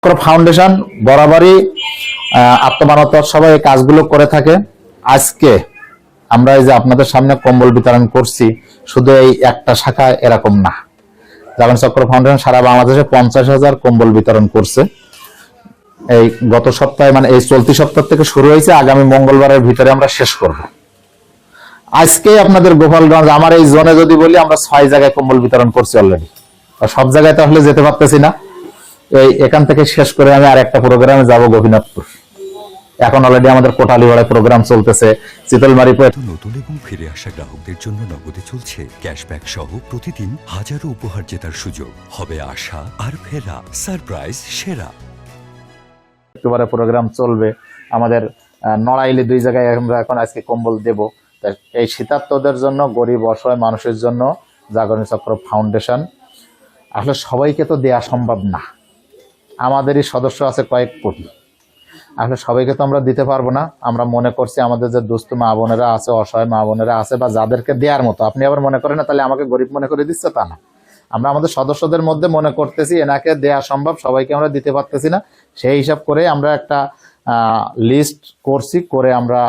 Foundation বরাবরই আত্মমানবতার সবাই এই কাজগুলো করে থাকে। আজকে আমরা এই যে আপনাদের সামনে কম্বল বিতরণ করছি, শুধু এই একটা শাখা এরকম না। জাগরণ চক্র ফাউন্ডেশন সারা বাংলাদেশে 50,000 কম্বল বিতরণ করছে। এই গত সপ্তাহে মানে এই চলতি সপ্তাহ থেকে শুরু হয়েছে, আগামী মঙ্গলবারের ভিতরে আমরা শেষ করব। আজকে আপনাদের গোপালগঞ্জ আমার এই জোনে যদি বলি, আমরা 6 জায়গায় কম্বল বিতরণ করছি অলরেডি। সব জায়গায় তাহলে যেতে পারতেছি না। এখান থেকে শেষ করে আমি আর একটা প্রোগ্রামে যাব গোপীনাথপুর। এখন অলরেডি আমাদের কোটালীপাড়ায় প্রোগ্রাম চলতেছে, চিতলমারি। নতুন এবং ফিরে আসা গ্রাহকদের জন্য নগদে চলছে ক্যাশব্যাক সহ প্রতিদিন হাজারো উপহার জেতার সুযোগ। হবে আশা আর ফেরা, সারপ্রাইজ সেরা। একেবারে প্রোগ্রাম চলবে আমাদের নড়াইলে 2 জায়গায় আমরা এখন আজকে কম্বল দেব। এই শীতার্তদের জন্য, গরিব অসহায় মানুষের জন্য জাগরণ চক্র ফাউন্ডেশন। আসলে সবাইকে তো দেয়া সম্ভব না, আমাদেরই সদস্য আছে কয়েক কোটি। আসলে সবাইকে তো আমরা দিতে পারবো না। আমরা মনে করছি আমাদের যে দুস্থ মা বোনেরা আছে, অসহায় মা বোনেরা আছে, বা যাদেরকে দেওয়ার মতো, আপনি আবার মনে করেন না তাহলে আমাকে গরিব মনে করে দিচ্ছে, তা না। আমরা আমাদের সদস্যদের মধ্যে মনে করতেছি এনাকে দেয়া সম্ভব, সবাইকে আমরা দিতে পারতেছি না। সেই হিসাব করে আমরা একটা লিস্ট করছি, করে আমরা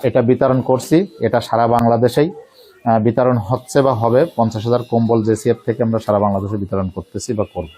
এটা বিতরণ করছি। এটা সারা বাংলাদেশেই বিতরণ হচ্ছে বা হবে। 50,000 কম্বল জেসিএফ থেকে আমরা সারা বাংলাদেশে বিতরণ করতেছি বা করব।